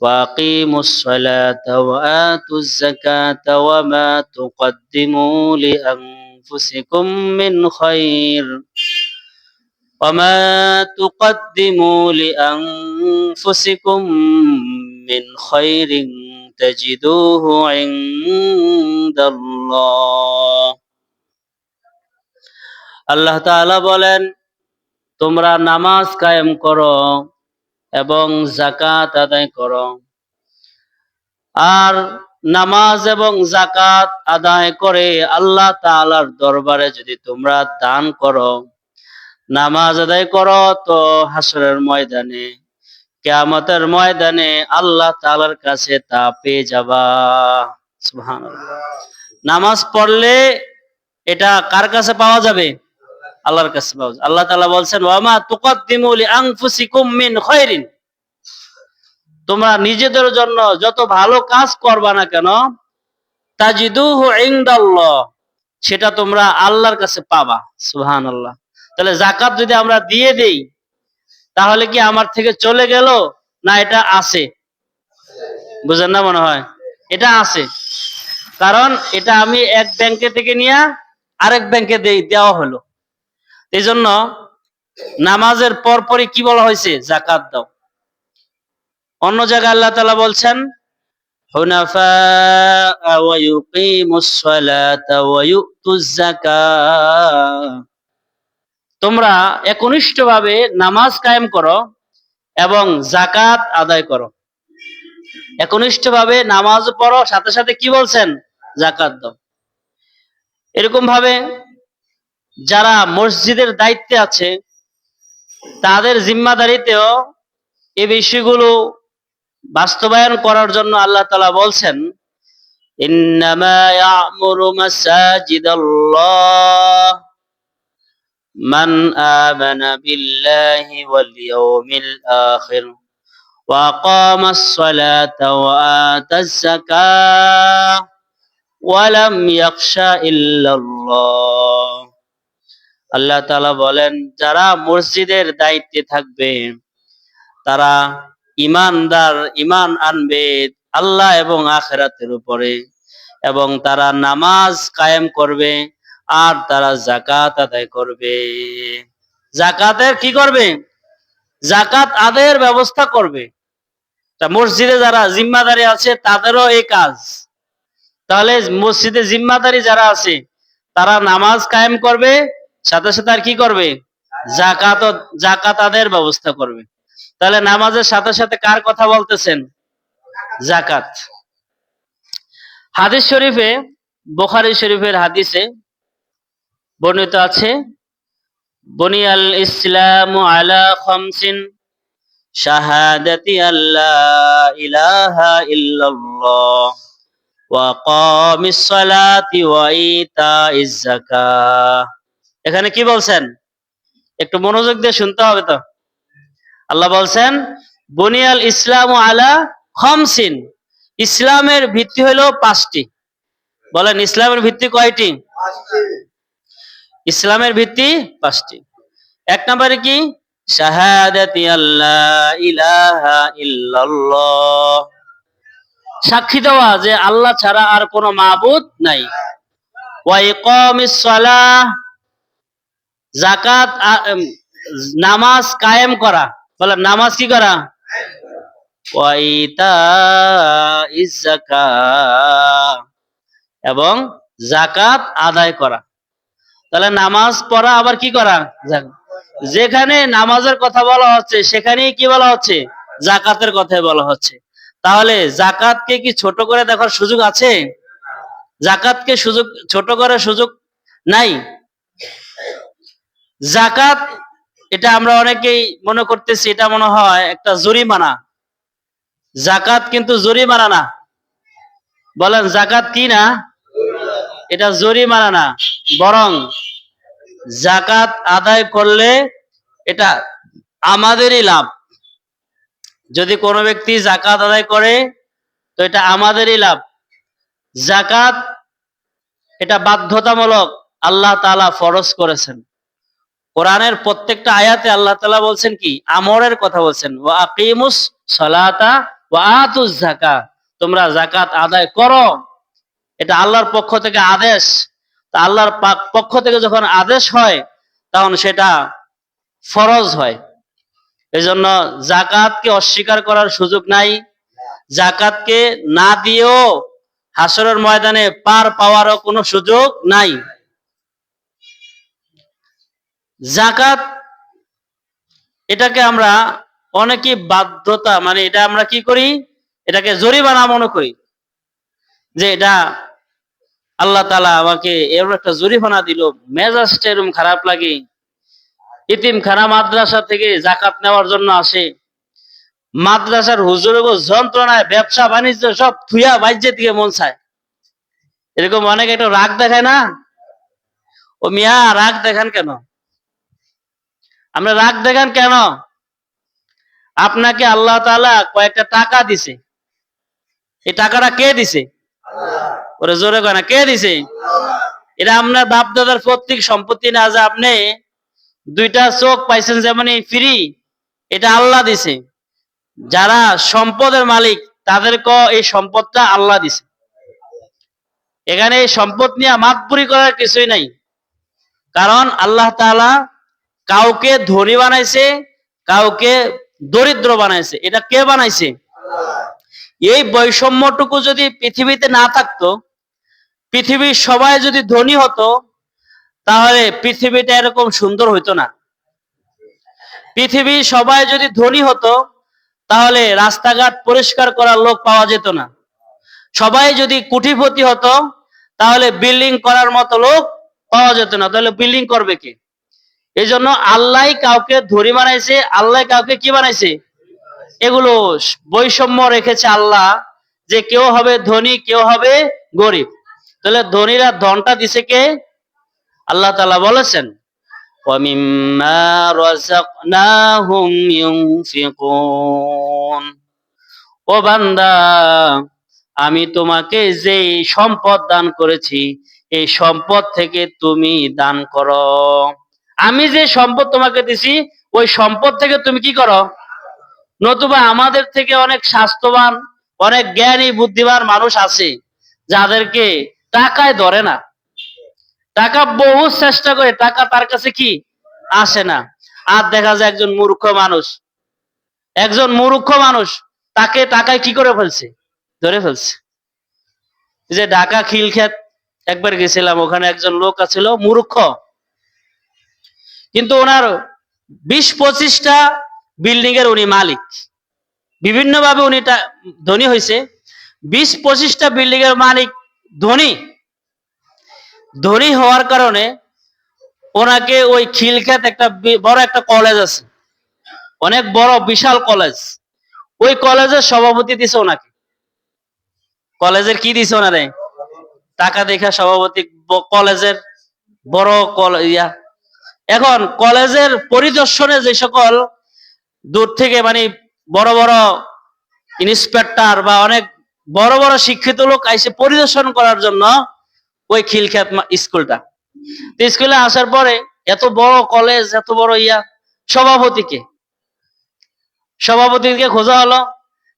وأقيموا الصلاة وآتوا الزكاة وما تقدموا لأنفسكم من خير تجدوه عند الله আল্লাহ তাআলা বলেন, তোমরা নামাজ কায়েম করো এবং যাকাত আদায় করো। আর নামাজ এবং যাকাত আদায় করে আল্লাহ তাআলার দরবারে যদি তোমরা দান করো, নামাজ আদায় করো, তো হাসরের ময়দানে, কিয়ামতের ময়দানে আল্লাহ তাআলার কাছে তা পেয়ে যাবা। সুবহানাল্লাহ। নামাজ পড়লে এটা কার কাছে পাওয়া যাবে? আল্লাহর কাছে পাওয়া যাবে। আল্লাহ তাআলা বলছেন, ওয়ামা তুকাদ্দিমু লিআনফুসিকুম মিন খায়রিন, তোমরা নিজেদের জন্য যত ভালো কাজ করবা না কেন, তাজিদুহু ইনদাল্লাহ, সেটা তোমরা আল্লাহর কাছে পাবা। সুবহানাল্লাহ। তাহলে যাকাত যদি আমরা দিয়ে দেই, তাহলে কি আমার থেকে চলে গেল? না, এটা আছে। বুঝেন না মনে হয়? এটা আছে, কারণ এটা আমি এক ব্যাংকে থেকে নিয়ে আরেক ব্যাংকে দেওয়া হলো। এই জন্য নামাজের পরপরই কি বলা হয়েছে? যাকাত দাও। অন্য জায়গায় আল্লাহ তাআলা বলছেন, হুনাফা ওয়া ইউকিমুস সালাতা ওয়া ইউতুজ যাকাত, তোমরা একনিষ্ঠভাবে নামাজ কায়েম করো এবং যাকাত আদায় করো। একনিষ্ঠভাবে নামাজ পড়ো, সাথে সাথে কি বলছেন? যাকাত দাও। এরকম ভাবে যারা মসজিদের দায়িত্বে আছে, তাদের জিম্মাদারিতেও এই বিষয়গুলো বাস্তবায়ন করার জন্য আল্লাহ তাআলা বলছেন, ইন্নামা ইয়া'মুরু মাসাজিদাল্লাহ মান আমানা বিল্লাহি ওয়াল ইয়াউমিল আখির ওয়া আকামাস সালাতা ওয়া আতাজ যাকাহ ওয়া লাম ইয়াখশা ইল্লাল্লাহ। আল্লাহ তাআলা বলেন, যারা মসজিদের দায়িত্বে থাকবে তারা ঈমানদার, ঈমান আনবে আল্লাহ এবং আখিরাতের উপরে, এবং তারা নামাজ কায়েম করবে আর তারা যাকাত আদায় করবে। যাকাতের কি করবে? যাকাত আদায়ের ব্যবস্থা করবে। তা মসজিদে যারা জিম্মাদারি আছে তাদেরও এই কাজ। তাহলে মসজিদে জিম্মাদারি যারা আছে তারা নামাজ কায়েম করবে, সাথে সাথে আর কি করবে? যাকাত আদায়ের ব্যবস্থা করবে। তাহলে নামাজের সাথে সাথে কার কথা বলতেছেন? যাকাত। হাদিস শরীফে, বুখারী শরীফের হাদিসে বর্ণিত আছে, বুনিয়াল ইসলামু আলা খামসিন শাহাদাতি আল্লা ইলাহা ইল্লাল্লাহ ওয়া ইকামিস সালাতি ওয়া ইতাইজ যাকাহ। এখানে কি বলছেন? একটু মনোযোগ দিয়ে শুনতে হবে তো। আল্লাহ বলছেন, বুনিয়াল ইসলামু আলা খামসিন, ইসলামের ভিত্তি হলো 5টি। বলেন, ইসলামের ভিত্তি কয়টি? ইসলামের ভিত্তি 5টি। এক নম্বরে কি? শাহাদাতি আল্লা ইলাহা ইল্লাল্লাহ, সাক্ষী দেওয়া যে আল্লাহ ছাড়া আর কোনো মাবুদ নাই। ওয়া ইকামিস সালাহ, যাকাত, নামাজ কায়েম করা। বলেন, নামাজ কি করা? ওয়া ইতাইজ যাকাহ, এবং যাকাত আদায় করা। তাহলে নামাজ পড়া আবার কি করা? যেখানে নামাজের কথা বলা হচ্ছে সেখানেই কি বলা হচ্ছে? যাকাতের কথাই বলা হচ্ছে। তাহলে যাকাতকে কি ছোট করে দেখার সুযোগ আছে? যাকাতকে ছোট করার সুযোগ নাই। যাকাত, এটা আমরা অনেকেই মনে করতেছি এটা মনে হয় একটা জরিমানা। যাকাত কিন্তু জরিমানা না। বলেন, যাকাত কি না? এটা জরিমানা না, বরং যাকাত আদায় করলে এটা আমাদেরই লাভ। যদি কোনো ব্যক্তি যাকাত আদায় করে তো এটা আমাদেরই লাভ। যাকাত এটা বাধ্যতামূলক, আল্লাহ তাআলা ফরজ করেছেন। কোরআনের প্রত্যেকটা আয়াতে আল্লাহ তাআলা বলছেন কি? আমরের কথা বলছেন, ওয়া আকিমুস সালাতা ওয়া আতুজ যাকাত, তোমরা যাকাত আদায় করো। এটা আল্লাহর পক্ষ থেকে আদেশ। তা আল্লাহর পক্ষ থেকে যখন আদেশ হয় তখন সেটা ফরজ হয়। এজন্য যাকাতকে অস্বীকার করার সুযোগ নাই। যাকাতকে না দিয়েও হাসরের ময়দানে পার পাওয়ারও কোনো সুযোগ নাই। যাকাত এটাকে আমরা অনেকে বাধ্যতা, মানে এটা আমরা কি করি, এটাকে জরিমানা মনে করি, যে এটা আল্লাহ তাআলা আমাকে এরকম একটা জরিমানা দিল, মেজাজটা এরকম খারাপ লাগে। ইতিমখানা মাদ্রাসা থেকে যাকাত নেওয়ার জন্য আসে, মাদ্রাসার হুজুরগো যন্ত্রণায় ব্যবসা বাণিজ্য সব থুয়া বাইজে দিকে মন চায়। এরকম অনেক একটা রাগ দেখায় না? ও মিয়া, রাগ দেখান কেন? আমরা রাগ দেখান কেন? আপনাকে আল্লাহ তাআলা কয়েকটা টাকা দিছে, এই টাকাটা কে দিছে? ওরে জোরে কয় না, কে দিছে? এটা আপনার বাপ দাদার পৈতৃক সম্পত্তি না, যে আপনি দুইটা চোখ পাইছেন যেমন ফ্রি, এটা আল্লাহ দিছে। যারা সম্পদের মালিক তাদেরকে এই সম্পদটা আল্লাহ দিছে। এখানে এই সম্পদ নিয়ে মাতবুরি করার কিছুই নাই। কারণ আল্লাহ তাআলা কাউকে ধনী বানাইছে, কাউকে দরিদ্র বানাইছে। এটা কে বানাইছে? এই বৈষম্যটুকু যদি পৃথিবীতে না থাকতো, পৃথিবীর সবাই যদি ধনী হতো, তাহলে পৃথিবীটা এরকম সুন্দর হইতো না। পৃথিবীর সবাই যদি ধনী হতো, তাহলে রাস্তাঘাট পরিষ্কার করার লোক পাওয়া যেত না। সবাই যদি কোটিপতি হতো, তাহলে বিল্ডিং করার মতো লোক পাওয়া যেত না। তাহলে বিল্ডিং করবে কে? এই জন্য আল্লাহ কাউকে ধনী বানাইছে, আল্লাহ কাউকে কি বানাইছে? এগুলো বৈষম্য রেখেছে আল্লাহ, যে কেউ হবে ধনী, কেউ হবে গরিব। তাহলে ধনীরা ধনটা দিছে কে? আল্লাহ তাআলা বলেছেন, وَمِمَّا رَزَقْنَاهُمْ يُنْفِقُونَ। ও বান্দা, আমি তোমাকে যে সম্পদ দান করেছি, এই সম্পদ থেকে তুমি দান করো। আমি যে সম্পদ তোমাকে দিছি, ওই সম্পদ থেকে তুমি কি করো? নতুবা আমাদের থেকে অনেক স্বাস্থ্যবান, অনেক জ্ঞানী বুদ্ধিমান মানুষ আছে, যাদেরকে টাকায় ধরে না। টাকা বহু চেষ্টা করে, টাকা তার কাছে কি আসে না। আর দেখা যায় একজন মূর্খ মানুষ তাকে টাকায় কি করে ফেলছে? ধরে ফেলছে। যে ঢাকা খিলক্ষেত একবার গেছিলাম, ওখানে একজন লোক আছিল মূর্খ, কিন্তু ওনার 20-25টা বিল্ডিং এর উনি মালিক। বিভিন্ন ভাবে উনি ধনী হয়েছে। 20-25টা বিল্ডিং এর মালিক, ধনী। ধনী হওয়ার কারণে ওনাকে ওই খিলক্ষেত একটা বড় একটা কলেজ আছে, অনেক বড় বিশাল কলেজ, ওই কলেজের সভাপতি দিছে ওনাকে। কলেজের কি দিছে ওনারে? টাকা দেখা সভাপতি কলেজের বড় ইয়া। এখন কলেজের পরিদর্শনে যে সকল দূর থেকে, মানে বড় বড় ইন্সপেক্টর বা অনেক বড় বড় শিক্ষিত লোক আইসে পরিদর্শন করার জন্য ওই খিলক্ষেত স্কুলটা। স্কুলে আসার পরে এত বড় কলেজ, এত বড় সভাপতিকে খোঁজা হলো,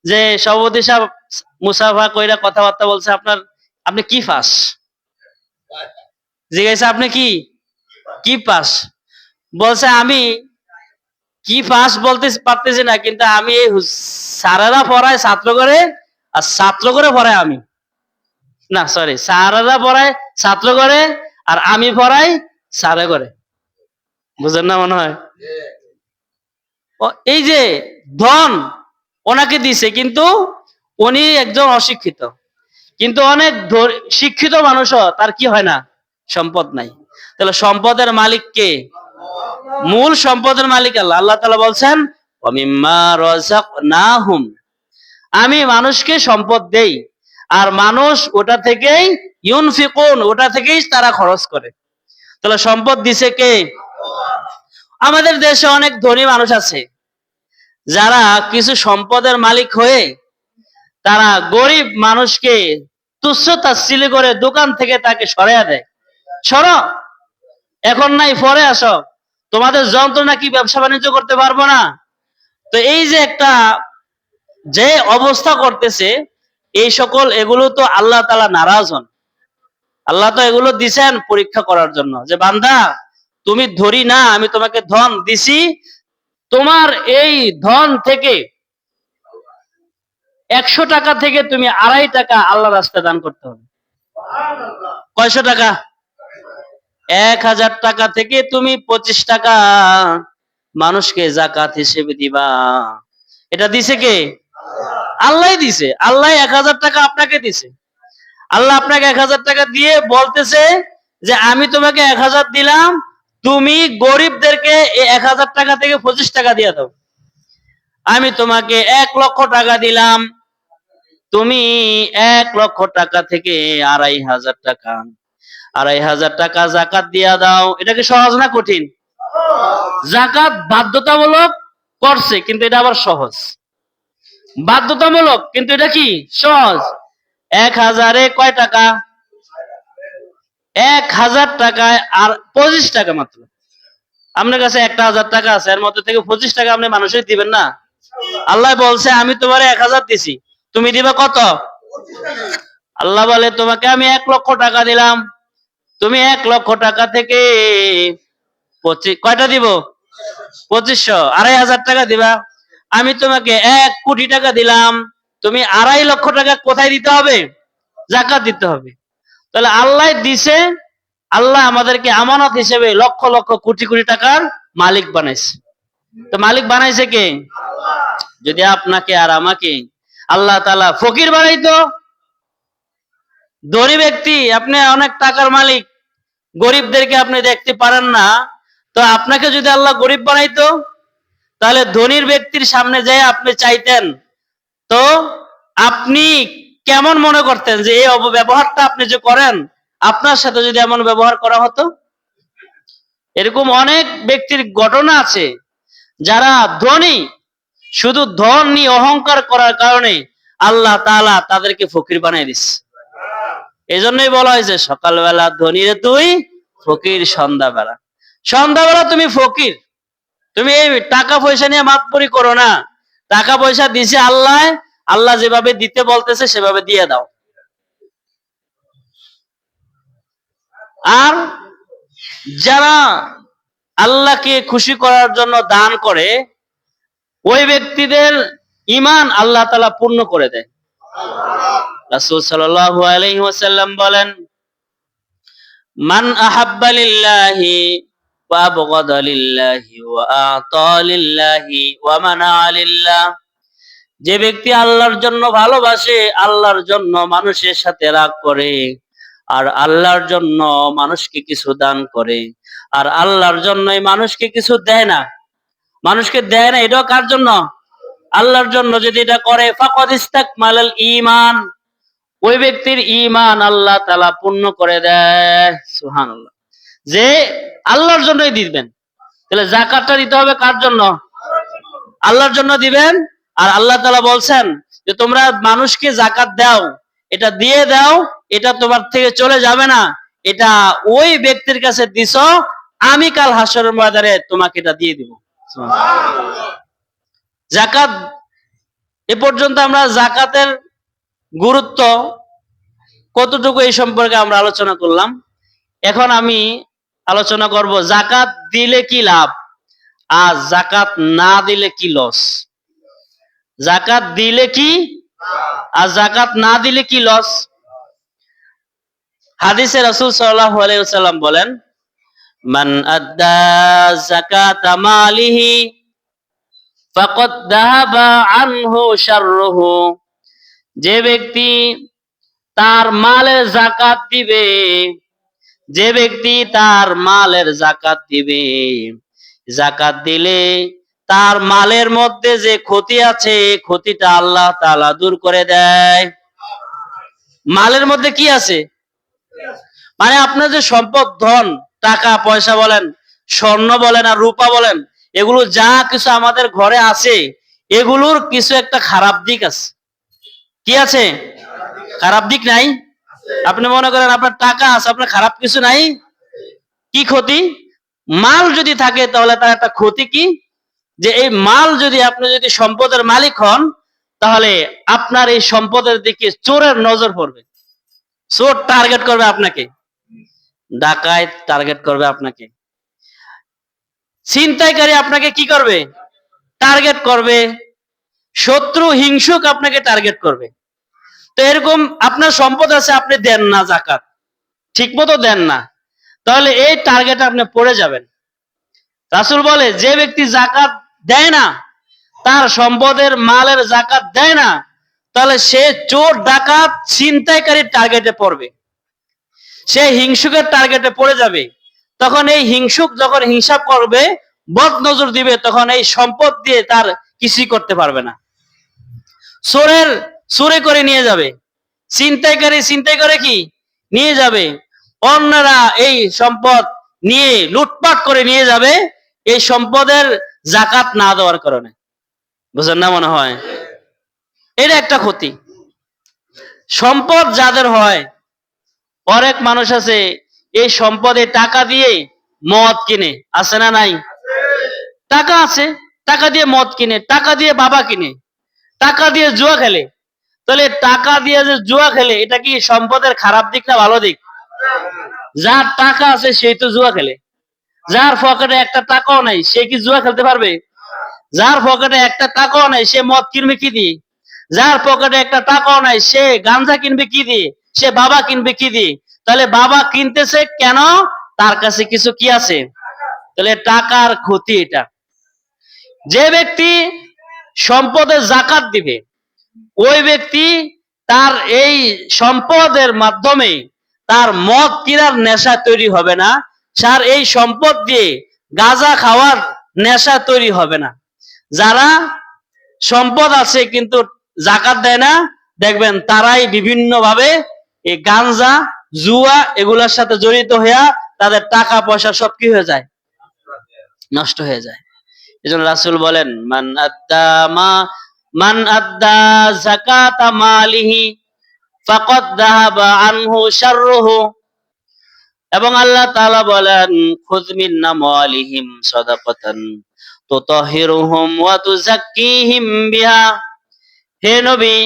যে সভাপতি সাহেব মুসাফা কইরা কথাবার্তা বলছে, আপনি কি পাস? জিজ্ঞাসা, আপনি কি পাস? বলছে, আমি কি পাস বলতে পারতেছি না, কিন্তু আমি এই স্যারেরা পড়ায় ছাত্র করে, আর ছাত্র করে পড়ায় আমি, না সরি, স্যারেরা পড়ায় ছাত্র করে আর আমি পড়াই স্যারে করে। বুঝেন না মনে হয়? এই যে ধন ওনাকে দিছে, কিন্তু উনি একজন অশিক্ষিত। কিন্তু অনেক শিক্ষিত মানুষও তার কি হয় না? সম্পদ নাই। তাহলে সম্পদের মালিক কে? মূল সম্পদের মালিক আল্লাহ। আল্লাহ তাআলা বলছেন, ওয়ামিম্মা রাযাকনাহুম, আমি মানুষকে সম্পদ দেই, আর মানুষ ওটা থেকেই ইউনফিকুন, ওটা থেকেই তারা খরচ করে। তাহলে সম্পদ দিছে কে? আমাদের দেশে অনেক ধনী মানুষ আছে, যারা কিছু সম্পদের মালিক হয়ে তারা গরিব মানুষকে তুচ্ছ তাচ্ছিল্য করে দোকান থেকে তাকে সরাইয়া দেয়। সরো, এখন নাই, পরে আসো, তোমাদের যন্ত্রণা কি ব্যবসা বাণিজ্য করতে পারবো না। তো এই যে একটা যে অবস্থা করতেছে, এই সকল এগুলো তো আল্লাহ তাআলা নারাজ হন। আল্লাহ তো এগুলো দিছেন পরীক্ষা করার জন্য, যে বান্দা তুমি ধরি না, আমি তোমাকে ধন দিছি, তোমার এই ধন থেকে 100 টাকা থেকে তুমি 2.5 টাকা আল্লাহ রাস্তায় দান করতে হবে। কয়শো টাকা? 1000 টাকা থেকে তুমি 25 টাকা মানুষকে জাকাত হিসেবে দিবা। এটা দিছে কে? আল্লাহ দিছে। আল্লাহ 1000 টাকা আপনাকে দিছে। আল্লাহ আপনাকে 1000 টাকা দিয়ে বলতেছে যে আমি তোমাকে 1000 দিলাম, তুমি গরিবদেরকে এই 1000 টাকা থেকে 25 টাকা দিয়ে দাও। আমি তোমাকে 1,00,000 টাকা দিলাম, তুমি 1,00,000 টাকা থেকে 2,500 টাকা, 2,500 টাকা জাকাত দিয়া দাও। এটা কি সহজ না কঠিন? জাকাত বাধ্যতামূলক করছে, কিন্তু এটা আবার সহজ। বাধ্যতামূলক, কিন্তু এটা কি সহজ। 1000-এ কয় টাকা? 1000 টাকায় আর 25 টাকা মাত্র। আপনার কাছে 1,000 টাকা আছে, এর মধ্যে থেকে 25 টাকা আপনি মানুষের দিবেন না? আল্লাহ বলছে আমি তোমার 1000 দিছি, তুমি দিবে কত? আল্লাহ বলে তোমাকে আমি 1,00,000 টাকা দিলাম, তুমি 1,00,000 টাকা থেকে কয়টা দিব? 2500, 2,500 টাকা দিবা। আমি তোমাকে 1,00,00,000 টাকা দিলাম, তুমি 2,50,000 টাকা কোথায় দিতে হবে? জাকাত দিতে হবে। তাহলে আল্লাহ দিছে, আল্লাহ আমাদেরকে আমানত হিসেবে লক্ষ লক্ষ কোটি কোটি টাকার মালিক বানাইছে। তো মালিক বানাইছে কে? যদি আপনাকে আর আমাকে আল্লাহ তাআলা ফকির বানাইতো, ধনী ব্যক্তি, আপনি অনেক টাকার মালিক, গরিবদেরকে আপনি দেখতে পারেন না, তো আপনাকে যদি আল্লাহ গরিব বানাইতো, তাহলে ধনীর ব্যক্তির সামনে যেয়ে আপনি চাইতেন, তো আপনি কেমন মনে করতেন যে এই অপব্যবহারটা আপনি যে করেন, আপনার সাথে যদি এমন ব্যবহার করা হতো? এরকম অনেক ব্যক্তির ঘটনা আছে যারা ধনী, শুধু ধন নিয়ে অহংকার করার কারণে আল্লাহ তাআলা তাদেরকে ফকির বানিয়ে দিচ্ছে। এই জন্যই বলা হয়েছে সকালবেলা ধনী রে তুই ফকির, সন্ধ্যাবেলা সন্ধ্যাবেলা তুমি ফকির। তুমি এই টাকা পয়সা নিয়ে মাতবরি করো না। টাকা পয়সা দিছে আল্লাহ, আল্লাহ যেভাবে দিতে বলতেছে সেভাবে দিয়ে দাও। আর যারা আল্লাহকে খুশি করার জন্য দান করে, ওই ব্যক্তিদের ঈমান আল্লাহ তাআলা পূর্ণ করে দেয়। রাসূল সাল্লাল্লাহু আলাইহি ওয়াসাল্লাম বলেন, মান আহাব্বা লিল্লাহি ওয়া আবগাদা লিল্লাহি ওয়া আতা লিল্লাহি ওয়া মানা লিল্লাহ। যে ব্যক্তি আল্লাহর জন্য ভালোবাসে, আল্লাহর জন্য মানুষের সাথে রাগ করে, আর আল্লাহর জন্য মানুষকে কিছু দান করে, আর আল্লাহর জন্যই মানুষকে কিছু দেয় না, মানুষকে দেয় না, এটাও কার জন্য? আল্লাহর জন্য। যদি এটা করে ফাকাদ ইস্তাকমালাল ঈমান, ওই ব্যক্তির ঈমান আল্লাহ তাআলা পূর্ণ করে দেয়। সুবহানাল্লাহ। যে আল্লাহর জন্যই দিবেন। তাহলে যাকাতটা দিতে হবে কার জন্য? আল্লাহর জন্য দিবেন। আর আল্লাহ তাআলা বলছেন যে তোমরা মানুষকে যাকাত দাও, এটা দিয়ে দাও, এটা তোমার থেকে চলে যাবে না, এটা ওই ব্যক্তির কাছে দিছো, আমি কাল হাসরের ময়দানে তোমাকে এটা দিয়ে দিব। যাকাত, এ পর্যন্ত আমরা যাকাতের গুরুত্ব কতটুকু এই সম্পর্কে আমরা আলোচনা করলাম। এখন আমি আলোচনা করব যাকাত দিলে কি লাভ আর যাকাত না দিলে কি লস। যাকাত দিলে কি আর যাকাত না দিলে কি লস। হাদিসে রাসূল সাল্লাল্লাহু আলাইহি ওয়াসাল্লাম বলেন, মান আদ্দা যাকাতা মালিহি ফাকাদ যাহাবা আনহু শাররুহু। যে ব্যক্তি তার মালের যাকাত দিবে, যে ব্যক্তি তার মালের যাকাত দিবে, যাকাত দিলে তার মালের মধ্যে যে ক্ষতি আছে, ক্ষতিটা আল্লাহ তাআলা দূর করে দেয়। মালের মধ্যে কি আছে? মানে আপনার যে সম্পদ, ধন, টাকা পয়সা বলেন, স্বর্ণ বলেন আর রূপা বলেন, এগুলো যা কিছু আমাদের ঘরে আছে, এগুলোর কিছু একটা খারাপ দিক আছে। কি আছে? খারাপ দিক নাই? আপনি মনে করেন আপনার টাকা আছে, আপনার খারাপ কিছু নাই? কি ক্ষতি? মাল যদি থাকে তাহলে তার একটা ক্ষতি কি, যে এই মাল যদি আপনি যদি সম্পদের মালিক হন, তাহলে আপনার এই সম্পদের দিকে চোরের নজর পড়বে, চোর টার্গেট করবে আপনাকে, ডাকাত টার্গেট করবে আপনাকে, ছিনতাইকারী আপনাকে কি করবে, টার্গেট করবে, শত্রু হিংসুক আপনাকে টার্গেট করবে। তো এরকম আপনার সম্পদ আছে, আপনি দেন না যাকাত, ঠিক মতো দেন না, তাহলে এই টার্গেটে আপনি পড়ে যাবেন। রাসূল বলে যে ব্যক্তি যাকাত দেয় না, তার সম্পদের মালের যাকাত দেয় না, তাহলে সে চোর ডাকাত ছিনতাইকারীর টার্গেটে পড়বে, সে হিংসুকের টার্গেটে পড়ে যাবে। তখন এই হিংসুক যখন হিংসা করবে, বদ নজর দিবে, তখন এই সম্পদ দিয়ে তার কিছুই করতে পারবে না। চোরের চুরি করে নিয়ে যাবে, ছিনতাইকারী ছিনতাই করে কি নিয়ে যাবে, অন্যরা এই সম্পদ নিয়ে লুটপাট করে নিয়ে যাবে, এই সম্পদের যাকাত না দেওয়ার কারণে। বুঝেন না মনে হয়? এটা একটা ক্ষতি। সম্পদ যাদের হয়, অনেক মানুষ আছে এই সম্পদে টাকা দিয়ে মদ কিনে, আছে না নাই? টাকা আছে, টাকা দিয়ে মদ কিনে, টাকা দিয়ে বাবা কিনে, টাকা দিয়ে জুয়া খেলে। তাহলে টাকা দিয়ে যে জুয়া খেলে, এটা কি সম্পদের খারাপ দিক না ভালো দিক? যার টাকা আছে সেই তো জুয়া খেলে, যার পকেটে একটা টাকাও নাই সে কি জুয়া খেলতে পারবে? যার পকেটে একটা টাকাও নাই সে মদ কিনবে কি দিয়ে? যার পকেটে একটা টাকাও নাই সে গাঞ্জা কিনবে কি দিয়ে? সে বাবা কিনবে কি দিয়ে? তাহলে বাবা কিনতেছে কেন? তার কাছে কিছু কি আছে? তাহলে টাকার ক্ষতি এটা। যে ব্যক্তি সম্পদের যাকাত দিবে, ওই ব্যক্তি তার এই সম্পদের মাধ্যমে তার মদ কেনার নেশা তৈরি হবে না, তার এই সম্পদ দিয়ে গাঁজা খাওয়ার নেশা তৈরি হবে না। যারা সম্পদ আছে কিন্তু যাকাত দেয় না, দেখবেন তারাই বিভিন্ন ভাবে এই গাঞ্জা জুয়া এগুলোর সাথে জড়িত হইয়া তাদের টাকা পয়সা সব কি হয়ে যায়, নষ্ট হয়ে যায়। এজন্য রাসূল বলেন, মান আদ্দা যাকাতা মালিহি ফাকাদ যাহাবা আনহু শাররুহু। এবং আল্লাহ তাআলা বলেন, খুয মিন আমওয়ালিহিম সাদাকাতান তুতাহহিরুহুম ওয়া তুযাক্কিহিম বিহা। হে নবী,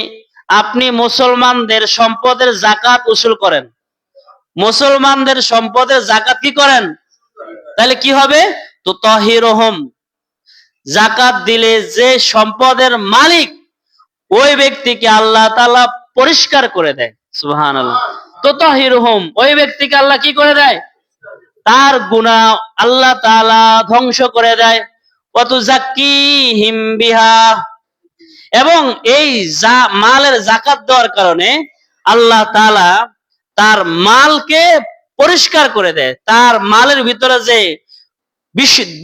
আপনি মুসলমানদের সম্পদের যাকাত উসুল করেন, মুসলমানদের সম্পদের যাকাত কি করেন, তাহলে কি হবে? তুতাহহিরুহুম, যাকাত দিলে যে সম্পদের মালিক ওই ব্যক্তিকে আল্লাহ তাআলা পরিষ্কার করে দেয়। সুবহানাল্লাহ। তুতাহহিরুহুম, ওই ব্যক্তিকে আল্লাহ কি করে দেয়? তার গুনাহ আল্লাহ তাআলা ধ্বংস করে দেয়। ওয়া তুযাক্কিহিম বিহা, এবং এই মালের যাকাত দেওয়ার কারণে আল্লাহ তাআলা তার মালকে পরিষ্কার করে দেয়। তার মালের ভিতরে যে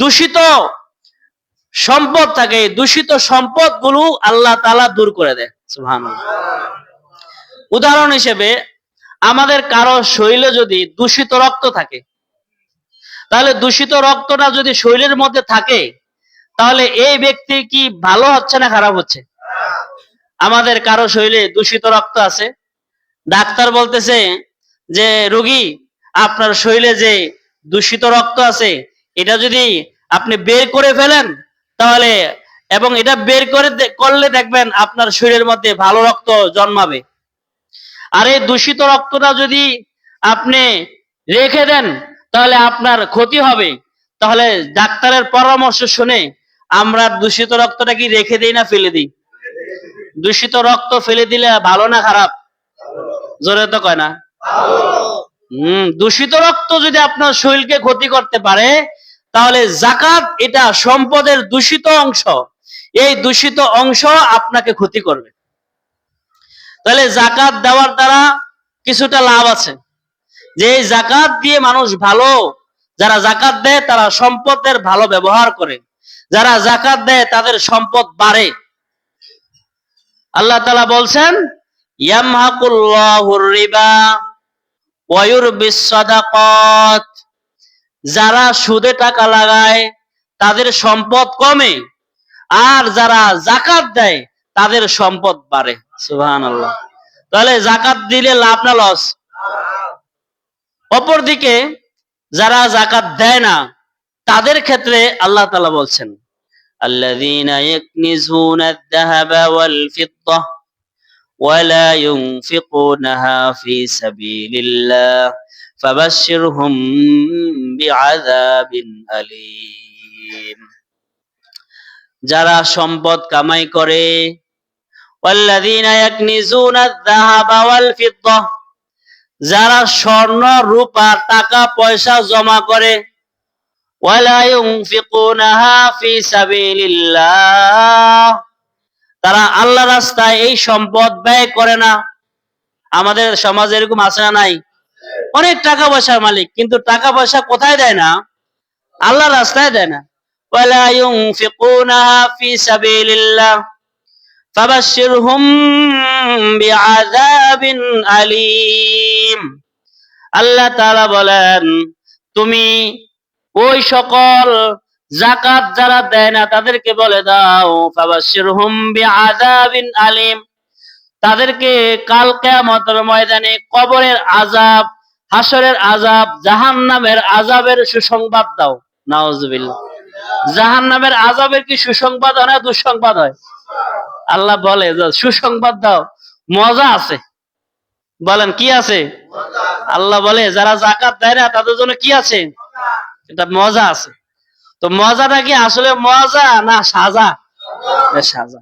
দূষিত সম্পদ থাকে, দূষিত সম্পদ গুলো আল্লাহ তাআলা দূর করে দেয়। সুবহানাল্লাহ। উদাহরণ হিসেবে, আমাদের কারো শরীরে যদি দূষিত রক্ত থাকে, তাহলে দূষিত রক্তটা যদি শরীরের মধ্যে থাকে, তাহলে এই ব্যক্তি কি ভালো হচ্ছে না খারাপ হচ্ছে? আমাদের কারো শরীরে দূষিত রক্ত আছে, ডাক্তার বলতেছে যে রোগী, আপনার শরীরে যে দূষিত রক্ত আছে এটা যদি আপনি বের করে ফেলেন, তাহলে এবং এটা বের করলে দেখবেন আপনার শরীরের মধ্যে ভালো রক্ত জন্মাবে। আর এই দূষিত রক্তটা যদি আপনি রেখে দেন, তাহলে আপনার ক্ষতি হবে। তাহলে ডাক্তারের পরামর্শ শুনে আমরা দূষিত রক্তটা কি রেখে দিই না ফেলে দিই? দূষিত রক্ত ফেলে দিলে ভালো না খারাপ? জোরে তো কয় না। দূষিত রক্ত যদি আপনার শরীরকে ক্ষতি করতে পারে, তাহলে যাকাত এটা সম্পদের দূষিত অংশ, এই দূষিত অংশ আপনাকে ক্ষতি করবে। তাহলে যাকাত দেওয়ার দ্বারা কিছুটা লাভ আছে, যে এই যাকাত দিয়ে মানুষ ভালো, যারা যাকাত দেয় তারা সম্পদের ভালো ব্যবহার করে, যারা যাকাত দেয় তাদের সম্পদ বাড়ে। আল্লাহ তাআলা বলছেন, ইয়ামহাকুল্লাহুর রিবা ওয়া ইউরবিস সাদাকাত, যারা সুদে টাকা লাগায় তাদের সম্পদ কমে, আর যারা যাকাত দেয় তাদের সম্পদ বাড়ে। সুবহানাল্লাহ। তাহলে যাকাত দিলে লাভ না লস? অপরদিকে যারা যাকাত দেয় না তাদের ক্ষেত্রে আল্লাহ তাআলা বলছেন, আল্লাযীনা ইয়াকনিজুনা আয-যাহাবা ওয়াল ফিদ্দা ওয়ালা ইউনফিকুনাহা ফী সাবিলিল্লাহ ফাবাশশিরহুম বিআযাবিন আলীম। যারা সম্পদ কামাই করে, ওয়াল্লাযীনা ইয়াকনিজুনা আয-যাহাবা ওয়াল ফিদ্দা, যারা স্বর্ণ রূপা টাকা পয়সা জমা করে, ওয়ালা ইউনফিকুনাহা ফী সাবিলিল্লাহ, তারা আল্লাহর রাস্তায় এই সম্পদ ব্যয় করে না। আমাদের সমাজে এরকম আছে না নাই? অনেক টাকা পয়সার মালিক, কিন্তু টাকা পয়সা কোথায় দেয় না? আল্লাহর রাস্তায় দেয় না। ওয়ালা ইউনফিকুনাহা ফী সাবিলিল্লাহ ফাবাশশিরহুম বিআযাবিন আলীম। আল্লাহ তাআলা বলেন, তুমি ওই সকল যাকাত যারা দেয় না তাদেরকে বলে দাও, ফাবাশশিরহুম বিআযাবিন আলীম, তাদেরকে কাল কিয়ামতের ময়দানে কবরের আযাব, হাসরের আযাব, জাহান্নামের আযাবের সুসংবাদ দাও। নাউজুবিল্লাহ। জাহান্নামের আযাবের কি সুসংবাদ হয় না দুঃসংবাদ হয়? আল্লাহ বলে সুসংবাদ দাও, মজা আছে। বলেন কি আছে? আল্লাহ বলে যারা যাকাত দেয় না তাদের জন্য কি আছে? এটা মজা আছে। তো মজাটা কি আসলে মজা না সাজা? সাজা।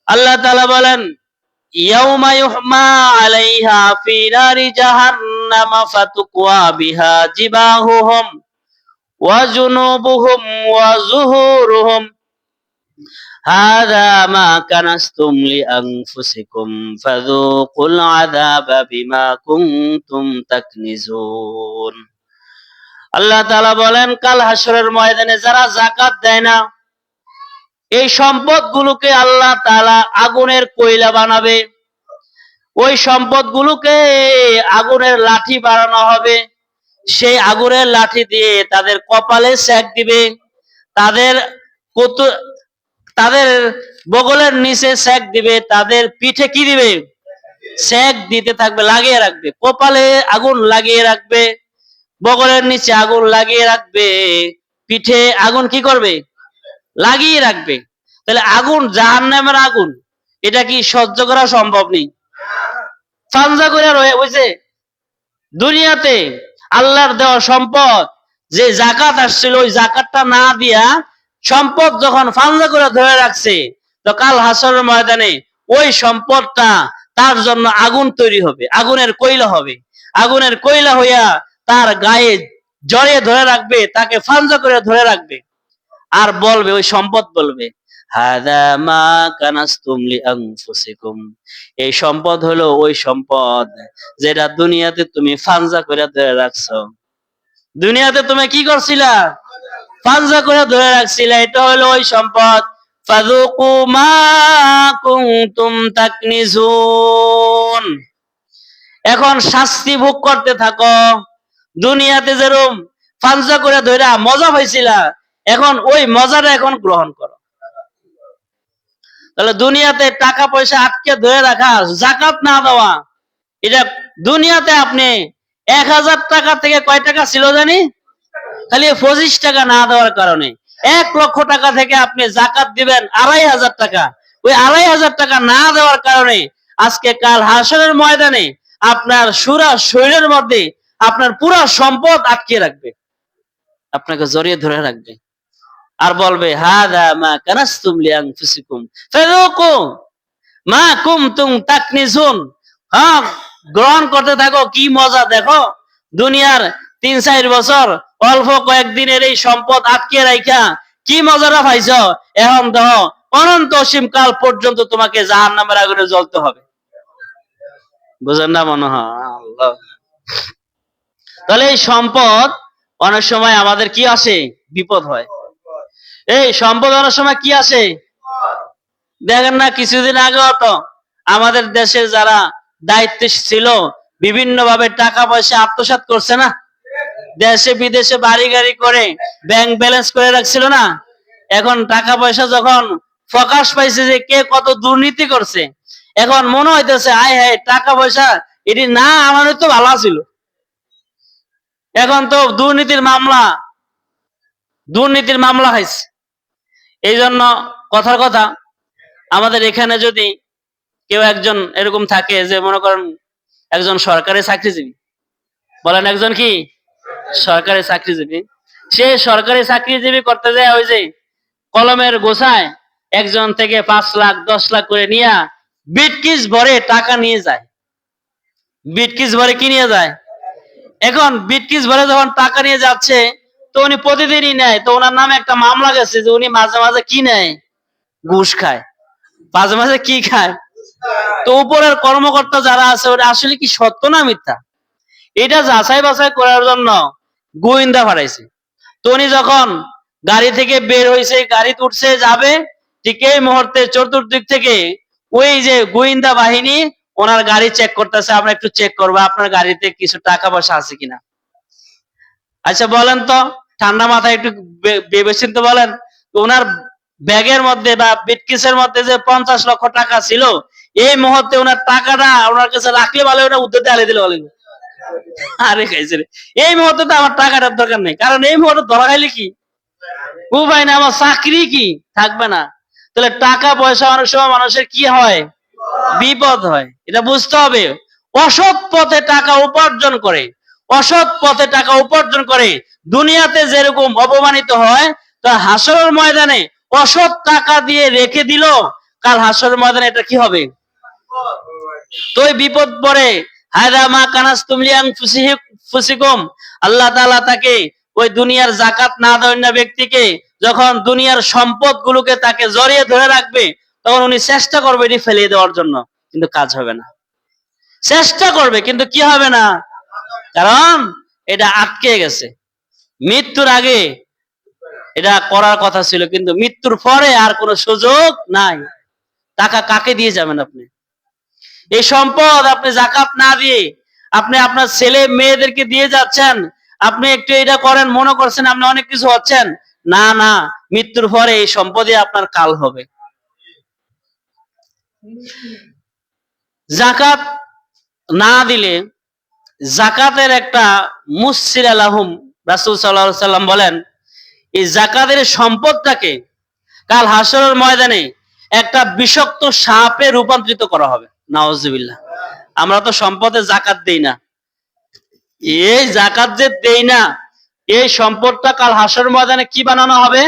আল্লাহ তাআলা বলেন, ইয়াউমা ইউহমা আলাইহা ফি নারি জাহান্নাম ফাতুকওয়া বিহা জিবাহুহুম ওয়া জুনুবুহুম ওয়া যুহুরুহুম হাযা মা কানাসতুম লিআনফুসিকুম ফাযুকুল আযাবা বিমা কুনতুম তাকনিজুন। আল্লাহ তাআলা বলেন, কাল হাসরের ময়দানে যারা যাকাত দেয় না, এই সম্পদগুলোকে আল্লাহ তাআলা আগুনের কয়লা বানাবে। ওই সম্পদগুলোকে আগুনের লাঠি বানানো হবে। সেই আগুনের লাঠি দিয়ে তাদের কপালে সেক দিবে, তাদের তাদের বগলের নিচে সেক দিবে, তাদের পিঠে কি দিবে? সেক দিতে থাকবে, লাগিয়ে রাখবে। কপালে আগুন লাগিয়ে রাখবে, বগলের নিচে আগুন লাগিয়ে রাখবে, পিঠে আগুন কি করবে? লাগিয়ে রাখবে। তাহলে আগুন, জাহান্নামের আগুন, এটা কি সহ্য করা সম্ভব নেই? ফানজা করে রয়ে বুঝছে দুনিয়াতে আল্লাহর দেওয়া সম্পদ, যে যাকাত আসছিল ওই যাকাতটা না দিয়া সম্পদ যখন ফানজা করে ধরে রাখছে, তো কাল হাসরের ময়দানে ওই সম্পদটা তার জন্য আগুন তৈরি হবে, আগুনের কয়লা হবে। আগুনের কয়লা হইয়া তার গায়ে জড়িয়ে ধরে রাখবে, তাকে ফানজা করে ধরে রাখবে। আর বলবে, ওই সম্পদ বলবে, হাদা মা কানাসতুম লিআনফুসিকুম, এই সম্পদ হলো ওই সম্পদ যেটা দুনিয়াতে তুমি ফানজা করে ধরে রাখছো। দুনিয়াতে তুমি কি করছিলা? ফানজা করে ধরে রাখছিলা। এটা হলো ওই সম্পদ। ফাযুকু মা কুনতুম তাকনিজুন, এখন শাস্তি ভোগ করতে থাকো। দুনিয়াতে যেরকম ফানজা করে ধরে মজা পাইছিলা, এখন ওই মজাটা এখন গ্রহণ করো। তাহলে দুনিয়াতে টাকা পয়সা আটকে ধরে রাখা, যাকাত না দেওয়া, এটা দুনিয়াতে আপনি 1000 টাকা থেকে কয় টাকা ছিল জানি? খালি 25 টাকা না দেওয়ার কারণে 1 লক্ষ টাকা থেকে আপনি যাকাত দিবেন 2500 টাকা। ওই 2500 টাকা না দেওয়ার কারণে আজকে কাল হাসরের ময়দানে আপনার সুরা শরীরের মধ্যে আপনার পুরা সম্পদ আটকে রাখবে, আপনাকে জড়িয়ে ধরে রাখবে। আর বলবে, হাদা মা কানাসতুম লিআনফুসিকুম ফাযুকু মা কুনতুম তাকনিজুন। হ্যাঁ, গ্রহণ করতে থাকো, কি মজা দেখো। দুনিয়ার 3-4 বছর অল্প কয়েকদিনের এই সম্পদ আটকে রাখা কি মজাটা পাইছ। এখন দেখো অনন্ত অসীম কাল পর্যন্ত তোমাকে জাহান্নামের আগুনে জ্বলতে হবে। বুঝেন না মনে হয়? আল্লাহ। তাহলে এই সম্পদ অনেক সময় আমাদের কি আসে? বিপদ হয়। এই সম্পদ অনেক সময় কি আসে? দেখেন না, কিছুদিন আগে তো আমাদের দেশের যারা দায়িত্বে ছিল বিভিন্ন ভাবে টাকা পয়সা আত্মসাৎ করছে না, দেশে বিদেশে বাড়ি গাড়ি করে ব্যাংক ব্যালেন্স করে রাখছিল না। এখন টাকা পয়সা যখন প্রকাশ পাইছে যে কে কত দুর্নীতি করছে, এখন মনে হইতেছে আয় হায় টাকা পয়সা এটি না আমার তো ভালো ছিল। এখন তো দুর্নীতির মামলা দুর্নীতির মামলা হয়েছে। এই জন্য কথার কথা, আমাদের এখানে যদি কেউ একজন এরকম থাকে যে মনে করেন একজন সরকারি চাকরিজীবী, বলেন একজন কি সরকারি চাকরিজীবী, সে সরকারি চাকরিজীবী করতে যায় ওই যে কলমের গোছায় একজন থেকে 5 লাখ 10 লাখ করে নিয়ে বিটকিস ভরে টাকা নিয়ে যায়। বিটকিস ভরে কি নিয়ে যায়? এখন বিটকিস ভরে যখন টাকা নিয়ে যাচ্ছে, তো উনি প্রতিদিনই নেয়, তো ওনার নামে একটা মামলা গেছে যে উনি মাঝে মাঝে কি নেয়, ঘুষ খায়, মাঝে মাঝে কি খায়। তো উপরের কর্মকর্তা যারা আছে ওরা আসলে কি সত্য না মিথ্যা, এটা যাচাই বাছাই করার জন্য গোয়েন্দা পাঠাইছে। তো উনি যখন গাড়ি থেকে বের হয়েছে, গাড়ি উঠছে যাবে, ঠিক এই মুহূর্তে চতুর্দিক থেকে ওই যে গোয়েন্দা বাহিনী ওনার গাড়ি চেক করতেছে, আমরা একটু চেক করবো আপনার গাড়িতে কিছু টাকা পয়সা আছে কিনা। আচ্ছা বলেন তো, ঠান্ডা মাথায় একটু ভেবেচিন্তে বলেন, ওনার ব্যাগের মধ্যে বা বিটকিসের মধ্যে যে 50 লক্ষ টাকা ছিল, এই মুহূর্তে ওনার টাকাটা ওনার কাছে রাখলে ভালো, ওটা উদ্যোগে আলে দিলে ভালো। আরে খাইছে রে, এই মুহূর্তে তো আমার টাকাটার দরকার নেই, কারণ এই মুহূর্তে ধরা খাইলে কি উপায় না, আমার চাকরি কি থাকবে না। তাহলে টাকা পয়সা অনেক সময় মানুষের কি হয়, বিপদ হয়, এটা বুঝতে হবে। অসৎ পথে টাকা উপার্জন করে, অসৎ পথে টাকা উপার্জন করে দুনিয়াতে যেরকম অপমানিত হয়, তা হাসরের ময়দানে অসৎ টাকা দিয়ে রেখে দিল, কাল হাসরের ময়দানে এটা কি হবে, তো বিপদ পড়ে। হায়দা মা কানাস তুমলিয়াং ফুসিকুম, আল্লাহ তাআলা তাকে ওই দুনিয়ার জাকাত না দেওয়া ব্যক্তিকে যখন দুনিয়ার সম্পদ গুলোকে তাকে জড়িয়ে ধরে রাখবে, তখন উনি চেষ্টা করবে এটি ফেলিয়ে দেওয়ার জন্য, কিন্তু কাজ হবে না। চেষ্টা করবে কিন্তু কি হবে না, কারণ এটা আটকে গেছে। মৃত্যুর আগে এটা করার কথা ছিল, কিন্তু মৃত্যুর পরে আর কোনো সুযোগ নাই। টাকা কাকে দিয়ে যাবেন আপনি? এই সম্পদ আপনি যাকাত না দিয়ে আপনি আপনার ছেলে মেয়েদেরকে দিয়ে যাচ্ছেন, আপনি একটু এটা করেন মনে করছেন আপনি অনেক কিছু হচ্ছেন, না না, মৃত্যুর পরে এই সম্পদই আপনার কাল হবে। যাকাত না দিলে, যাকাতের একটা মুসসির আলাহুম, রাসূল সাল্লাল্লাহু আলাইহি সাল্লাম বলেন, এই যাকাতের সম্পদটাকে কাল হাসরের ময়দানে একটা বিষাক্ত সাপে রূপান্তরিত করা হবে। নাউজুবিল্লাহ। আমরা তো সম্পদে যাকাত দেই না, এই যাকাত যে দেই না, এই সম্পদটা কাল হাসরের ময়দানে কি বানানো হবে,